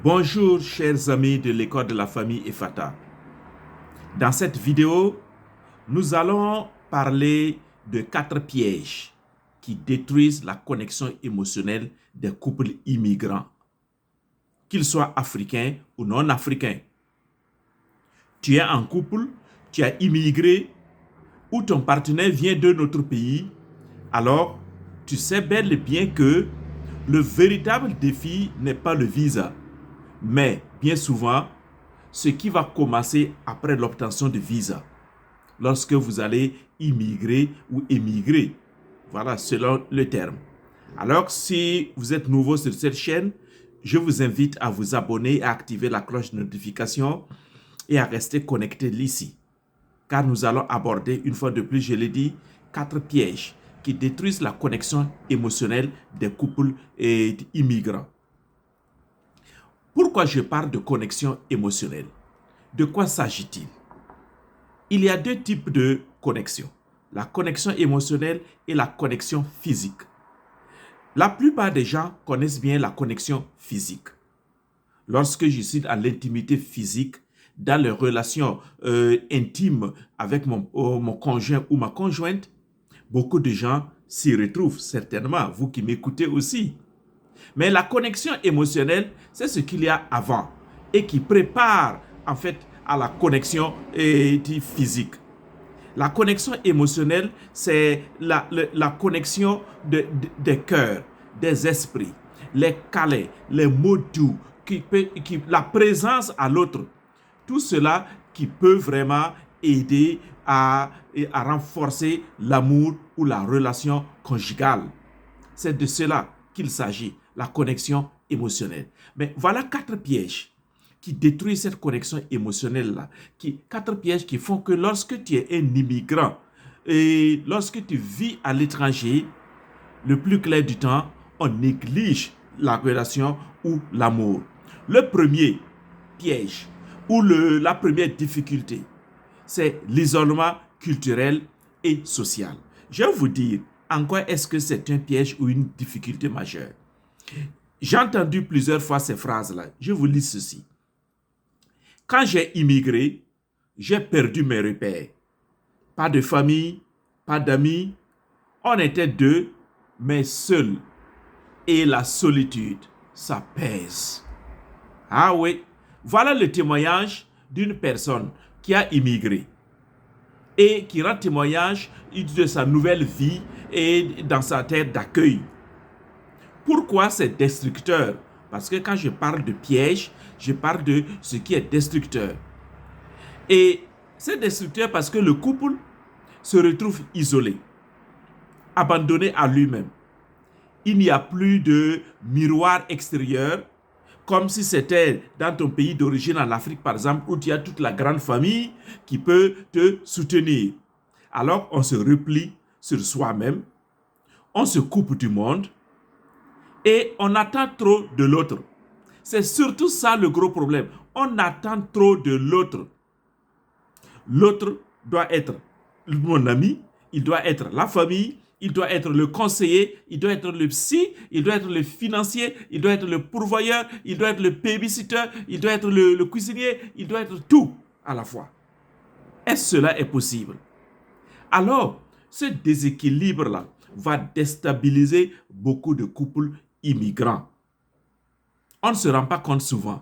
Bonjour chers amis de l'école de la famille Efata. Dans cette vidéo, nous allons parler de 4 pièges qui détruisent la connexion émotionnelle des couples immigrants, qu'ils soient africains ou non africains. Tu es en couple, tu as immigré ou ton partenaire vient de notre pays, alors tu sais bel et bien que le véritable défi n'est pas le visa, mais bien souvent, ce qui va commencer après l'obtention de visa, lorsque vous allez immigrer ou émigrer. Voilà, selon le terme. Alors, si vous êtes nouveau sur cette chaîne, je vous invite à vous abonner, à activer la cloche de notification et à rester connecté ici. Car nous allons aborder, une fois de plus, je l'ai dit, 4 pièges qui détruisent la connexion émotionnelle des couples immigrants. Pourquoi je parle de connexion émotionnelle? De quoi s'agit-il? Il y a 2 types de connexion. La connexion émotionnelle et la connexion physique. La plupart des gens connaissent bien la connexion physique. Lorsque je suis à l'intimité physique, dans les relations intimes avec mon conjoint ou ma conjointe, beaucoup de gens s'y retrouvent certainement, vous qui m'écoutez aussi. Mais la connexion émotionnelle, c'est ce qu'il y a avant et qui prépare en fait à la connexion physique. La connexion émotionnelle, c'est la connexion des cœurs, des esprits, les câlins, les mots doux, la présence à l'autre. Tout cela qui peut vraiment aider à renforcer l'amour ou la relation conjugale. C'est de cela qu'il s'agit, la connexion émotionnelle. Mais voilà 4 pièges qui détruisent cette connexion émotionnelle-là. 4 pièges qui font que lorsque tu es un immigrant et lorsque tu vis à l'étranger, le plus clair du temps, on néglige la relation ou l'amour. Le premier piège ou la première difficulté, c'est l'isolement culturel et social. Je vais vous dire en quoi est-ce que c'est un piège ou une difficulté majeure. J'ai entendu plusieurs fois ces phrases-là. Je vous lis ceci. Quand j'ai immigré, j'ai perdu mes repères. Pas de famille, pas d'amis. On était 2, mais seuls. Et la solitude, ça pèse. Ah oui, voilà le témoignage d'une personne qui a immigré et qui rend témoignage de sa nouvelle vie et dans sa terre d'accueil. Pourquoi c'est destructeur? Parce que quand je parle de piège, je parle de ce qui est destructeur. Et c'est destructeur parce que le couple se retrouve isolé, abandonné à lui-même. Il n'y a plus de miroir extérieur, comme si c'était dans ton pays d'origine, en Afrique par exemple, où tu as toute la grande famille qui peut te soutenir. Alors on se replie sur soi-même, on se coupe du monde et on attend trop de l'autre. C'est surtout ça le gros problème. On attend trop de l'autre. L'autre doit être mon ami, il doit être la famille, il doit être le conseiller, il doit être le psy, il doit être le financier, il doit être le pourvoyeur, il doit être le babysitter, il doit être le cuisinier, il doit être tout à la fois. Est-ce que cela est possible? Alors, ce déséquilibre-là va déstabiliser beaucoup de couples immigrants. On ne se rend pas compte souvent.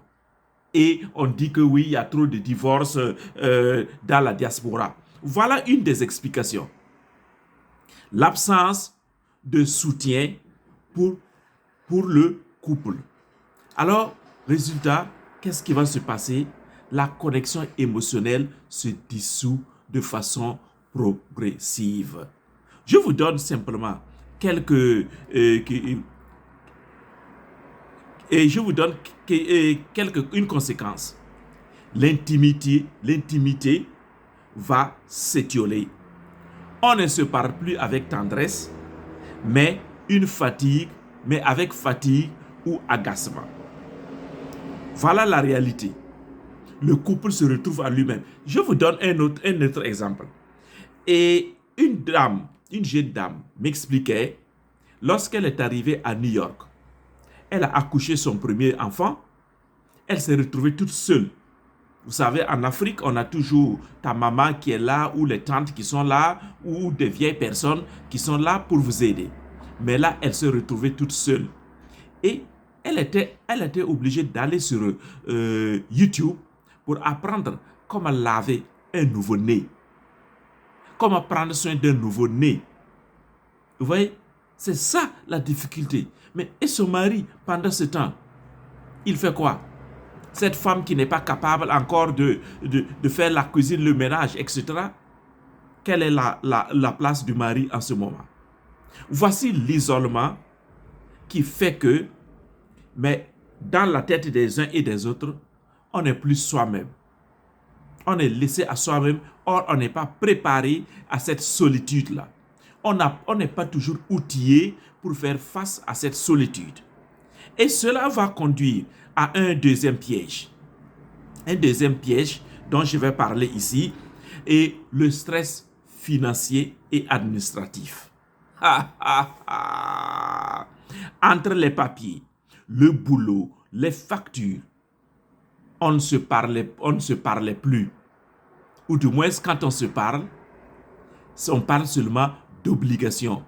Et on dit que oui, il y a trop de divorces dans la diaspora. Voilà une des explications. L'absence de soutien pour le couple. Alors, résultat, qu'est-ce qui va se passer? La connexion émotionnelle se dissout de façon progressive. Je vous donne simplement une conséquence. L'intimité va s'étioler. On ne se parle plus avec tendresse, mais avec fatigue ou agacement. Voilà la réalité. Le couple se retrouve à lui-même. Je vous donne un autre exemple. Et une jeune dame m'expliquait, lorsqu'elle est arrivée à New York, elle a accouché son premier enfant elle s'est retrouvée toute seule. Vous savez, en Afrique, on a toujours ta maman qui est là, ou les tantes qui sont là, ou des vieilles personnes qui sont là pour vous aider. Mais là, elle se retrouvait toute seule. Et elle était obligée d'aller sur YouTube pour apprendre comment laver un nouveau-né. Comment prendre soin d'un nouveau-né. Vous voyez, c'est ça la difficulté. Mais et son mari, pendant ce temps, il fait quoi? Cette femme qui n'est pas capable encore de faire la cuisine, le ménage, etc. Quelle est la place du mari en ce moment? Voici l'isolement qui fait que, mais dans la tête des uns et des autres, on n'est plus soi-même. On est laissé à soi-même, or on n'est pas préparé à cette solitude-là. On n'est pas toujours outillé pour faire face à cette solitude. Et cela va conduire à un deuxième piège. Un deuxième piège dont je vais parler ici est le stress financier et administratif. Entre les papiers, le boulot, les factures, on ne se parlait plus. Ou du moins, quand on se parle, on parle seulement d'obligation.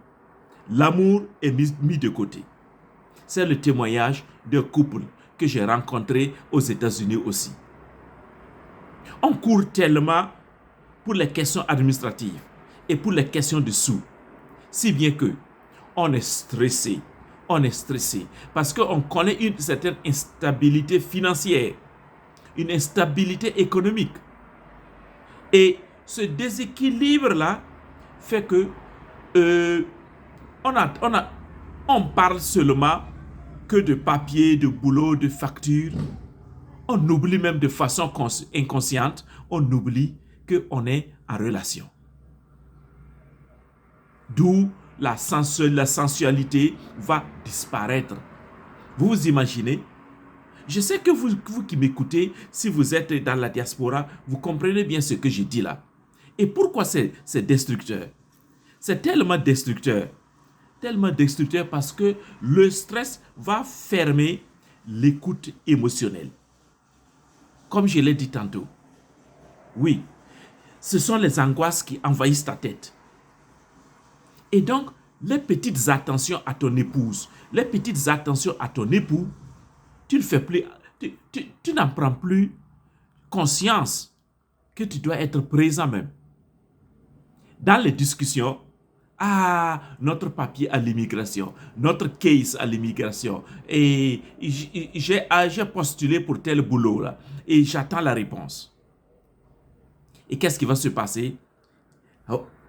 L'amour est mis de côté. C'est le témoignage d'un couple que j'ai rencontré aux États-Unis aussi. On court tellement pour les questions administratives et pour les questions de sous, si bien que on est stressé. On est stressé parce qu'on connaît une certaine instabilité financière, une instabilité économique. Et ce déséquilibre-là fait que on parle seulement que de papier, de boulot, de factures. On oublie même de façon inconsciente, on oublie qu'on est en relation. D'où la sensualité va disparaître. Vous vous imaginez? Je sais que vous qui m'écoutez, si vous êtes dans la diaspora, vous comprenez bien ce que je dis là. Et pourquoi c'est destructeur? C'est tellement destructeur parce que le stress va fermer l'écoute émotionnelle. Comme je l'ai dit tantôt, oui, ce sont les angoisses qui envahissent ta tête. Et donc, les petites attentions à ton épouse, les petites attentions à ton époux, tu ne fais plus, tu n'en prends plus conscience que tu dois être présent même. Dans les discussions, notre papier à l'immigration, notre case à l'immigration, et j'ai postulé pour tel boulot là, et j'attends la réponse. Et qu'est-ce qui va se passer?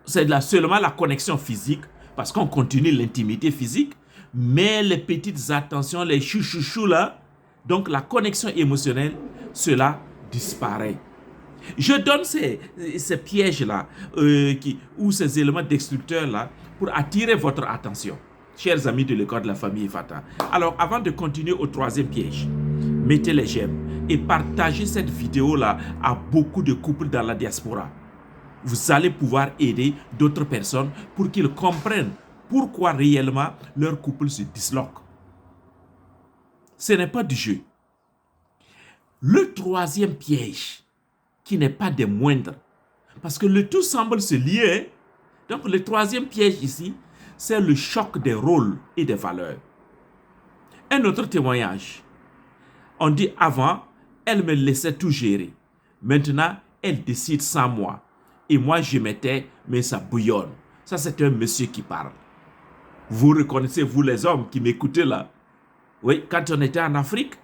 C'est seulement la connexion physique, parce qu'on continue l'intimité physique, mais les petites attentions, les chouchouchous là, donc la connexion émotionnelle, cela disparaît. Je donne ces pièges-là, ou ces éléments destructeurs-là, pour attirer votre attention, chers amis de l'école de la famille Fata. Alors, avant de continuer au troisième piège, mettez les j'aime et partagez cette vidéo-là à beaucoup de couples dans la diaspora. Vous allez pouvoir aider d'autres personnes pour qu'ils comprennent pourquoi réellement leur couple se disloque. Ce n'est pas du jeu. Le troisième piège, qui n'est pas des moindres, parce que le tout semble se lier. Donc le troisième piège ici, c'est le choc des rôles et des valeurs. Un autre témoignage. On dit avant, elle me laissait tout gérer. Maintenant, elle décide sans moi. Et moi, je mettais, mais ça bouillonne. Ça, c'est un monsieur qui parle. Vous reconnaissez, vous les hommes qui m'écoutez là. Oui, quand on était en Afrique,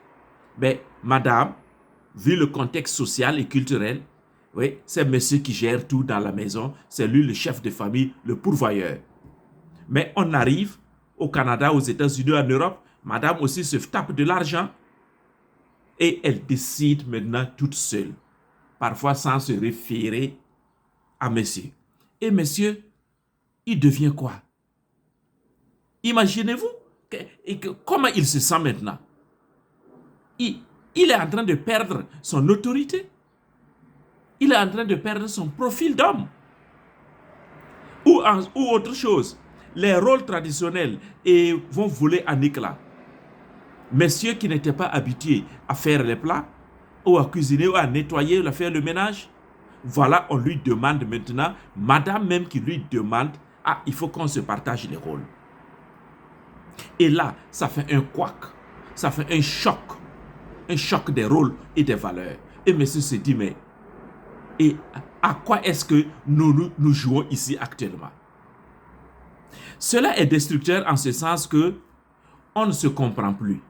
madame, vu le contexte social et culturel, oui, c'est monsieur qui gère tout dans la maison. C'est lui le chef de famille, le pourvoyeur. Mais on arrive au Canada, aux États-Unis, en Europe, madame aussi se tape de l'argent et elle décide maintenant toute seule. Parfois sans se référer à monsieur. Et monsieur, il devient quoi? Imaginez-vous comment il se sent maintenant. Il est en train de perdre son autorité. Il est en train de perdre son profil d'homme. Ou autre chose. Les rôles traditionnels vont voler en éclats. Messieurs qui n'étaient pas habitués à faire les plats, ou à cuisiner, ou à nettoyer, ou à faire le ménage, voilà, on lui demande maintenant, madame même qui lui demande, ah, il faut qu'on se partage les rôles. Et là, ça fait un couac, ça fait un choc des rôles et des valeurs. Et monsieur se dit, mais et à quoi est-ce que nous jouons ici actuellement? Cela est destructeur en ce sens que on ne se comprend plus.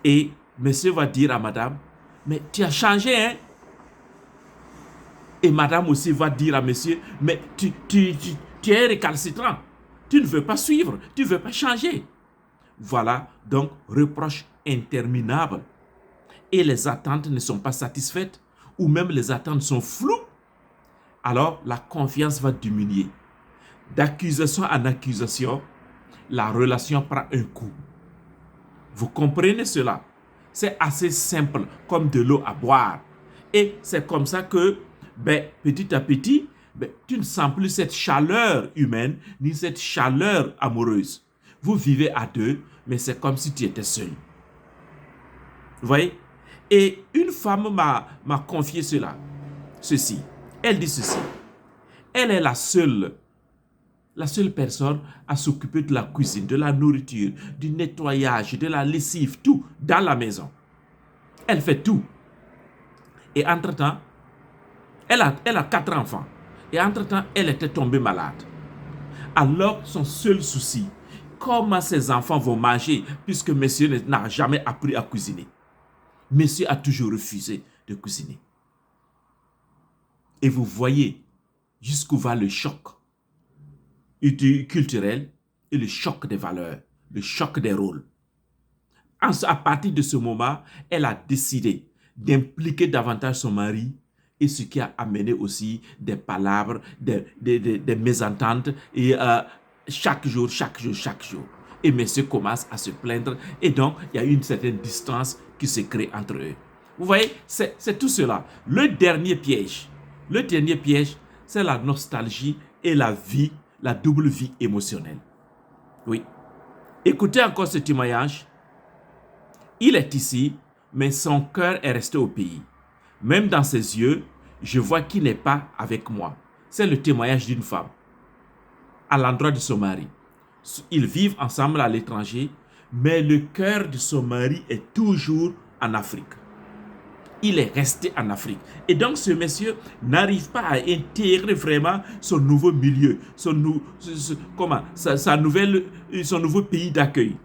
Et monsieur va dire à madame, mais tu as changé, hein? Et madame aussi va dire à monsieur, mais tu es récalcitrant. Tu ne veux pas suivre, tu ne veux pas changer. Voilà donc reproches interminables. Et les attentes ne sont pas satisfaites, ou même les attentes sont floues. Alors la confiance va diminuer. D'accusation en accusation, la relation prend un coup. Vous comprenez cela? C'est assez simple, comme de l'eau à boire. Et c'est comme ça que, petit à petit, tu ne sens plus cette chaleur humaine, ni cette chaleur amoureuse. Vous vivez à deux, mais c'est comme si tu étais seul. Vous voyez? Et une femme m'a confié ceci. Elle dit ceci. Elle est la seule personne à s'occuper de la cuisine, de la nourriture, du nettoyage, de la lessive, tout dans la maison. Elle fait tout. Et entre-temps, elle a 4 enfants. Et entre-temps, elle était tombée malade. Alors, son seul souci, comment ses enfants vont manger puisque monsieur n'a jamais appris à cuisiner. Monsieur a toujours refusé de cuisiner. Et vous voyez jusqu'où va le choc culturel et le choc des valeurs, le choc des rôles. À partir de ce moment, elle a décidé d'impliquer davantage son mari, et ce qui a amené aussi des palabres, des mésententes, et chaque jour. Et monsieur commence à se plaindre, et donc il y a une certaine distance qui se crée entre eux. Vous voyez, c'est tout cela. Le dernier piège, c'est la nostalgie et la double vie émotionnelle. Oui. Écoutez encore ce témoignage. Il est ici, mais son cœur est resté au pays. Même dans ses yeux, je vois qu'il n'est pas avec moi. C'est le témoignage d'une femme à l'endroit de son mari. Ils vivent ensemble à l'étranger, mais le cœur de son mari est toujours en Afrique. Il est resté en Afrique. Et donc ce monsieur n'arrive pas à intégrer vraiment son nouveau milieu, son nouveau pays d'accueil.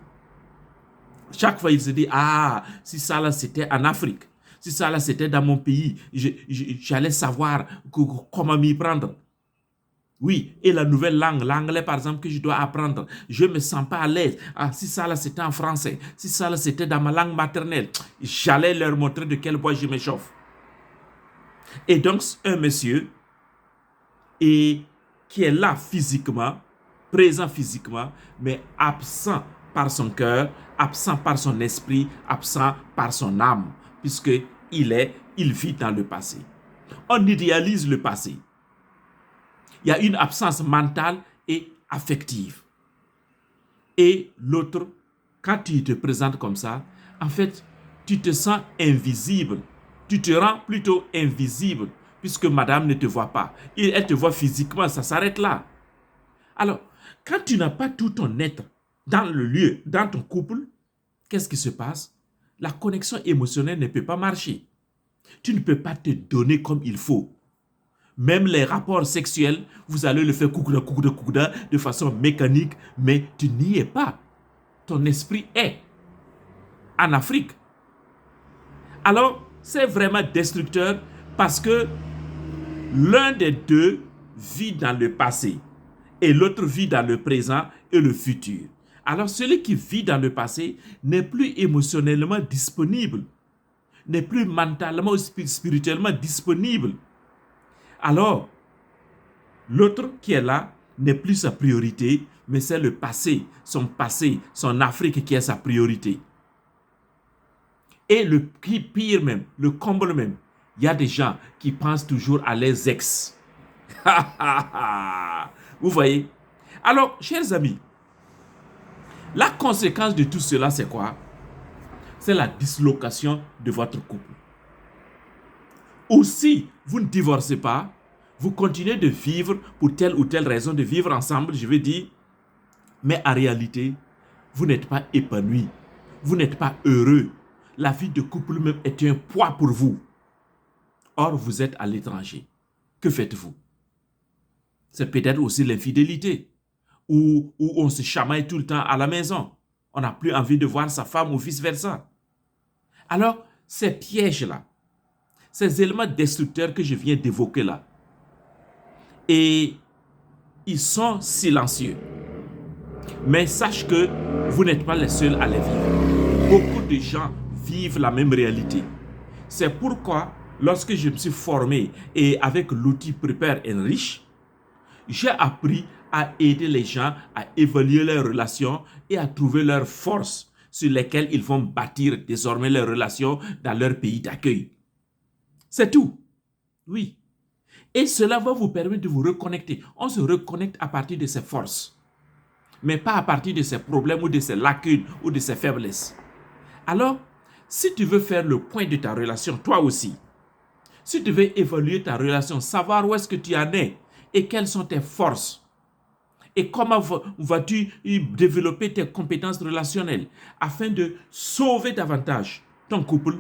Chaque fois, il se dit, ah, si ça là c'était en Afrique, si ça là c'était dans mon pays, j'allais savoir comment m'y prendre. Oui, et la nouvelle langue, l'anglais par exemple que je dois apprendre, je ne me sens pas à l'aise. Ah, si ça là c'était en français, si ça là c'était dans ma langue maternelle, j'allais leur montrer de quel bois je m'échauffe. Et donc, un monsieur qui est là physiquement, présent physiquement, mais absent par son cœur, absent par son esprit, absent par son âme, puisqu'il vit dans le passé. On idéalise le passé. Il y a une absence mentale et affective. Et l'autre, quand tu te présentes comme ça, en fait, tu te sens invisible. Tu te rends plutôt invisible, puisque madame ne te voit pas. Elle te voit physiquement, ça s'arrête là. Alors, quand tu n'as pas tout ton être dans le lieu, dans ton couple, qu'est-ce qui se passe? La connexion émotionnelle ne peut pas marcher. Tu ne peux pas te donner comme il faut. Même les rapports sexuels, vous allez le faire coucouda, de façon mécanique, mais tu n'y es pas. Ton esprit est en Afrique. Alors, c'est vraiment destructeur parce que l'un des deux vit dans le passé et l'autre vit dans le présent et le futur. Alors, celui qui vit dans le passé n'est plus émotionnellement disponible, n'est plus mentalement ou spirituellement disponible. Alors, l'autre qui est là n'est plus sa priorité, mais c'est le passé, son Afrique qui est sa priorité. Et le pire même, le comble même, il y a des gens qui pensent toujours à leurs ex. Vous voyez? Alors, chers amis, La conséquence de tout cela, c'est quoi? C'est la dislocation de votre couple. Ou si vous ne divorcez pas, vous continuez de vivre pour telle ou telle raison, de vivre ensemble, je veux dire, mais en réalité, vous n'êtes pas épanoui, vous n'êtes pas heureux. La vie de couple même est un poids pour vous. Or, vous êtes à l'étranger. Que faites-vous? C'est peut-être aussi l'infidélité, où on se chamaille tout le temps à la maison. On n'a plus envie de voir sa femme ou vice-versa. Alors, ces pièges-là, ces éléments destructeurs que je viens d'évoquer là, et ils sont silencieux. Mais sache que vous n'êtes pas les seuls à les vivre. Beaucoup de gens vivent la même réalité. C'est pourquoi, lorsque je me suis formé et avec l'outil Prepare Enrich, j'ai appris à aider les gens à évaluer leurs relations et à trouver leurs forces sur lesquelles ils vont bâtir désormais leurs relations dans leur pays d'accueil. C'est tout. Oui. Et cela va vous permettre de vous reconnecter. On se reconnecte à partir de ses forces, mais pas à partir de ses problèmes ou de ses lacunes ou de ses faiblesses. Alors, si tu veux faire le point de ta relation, toi aussi, si tu veux évaluer ta relation, savoir où est-ce que tu en es et quelles sont tes forces, et comment vas-tu développer tes compétences relationnelles afin de sauver davantage ton couple,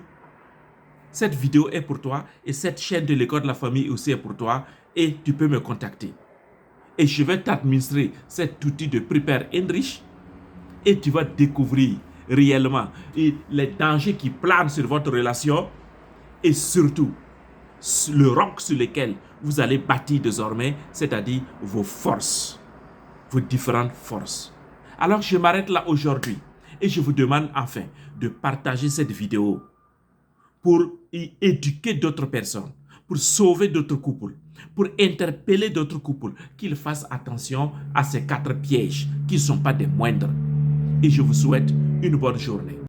cette vidéo est pour toi et cette chaîne de l'école de la famille aussi est pour toi et tu peux me contacter. Et je vais t'administrer cet outil de Prepare Enrich et tu vas découvrir réellement les dangers qui planent sur votre relation et surtout le roc sur lequel vous allez bâtir désormais, c'est-à-dire vos forces, vos différentes forces. Alors je m'arrête là aujourd'hui et je vous demande enfin de partager cette vidéo pour y éduquer d'autres personnes, pour sauver d'autres couples, pour interpeller d'autres couples, qu'ils fassent attention à ces 4 pièges qui ne sont pas des moindres. Et je vous souhaite une bonne journée.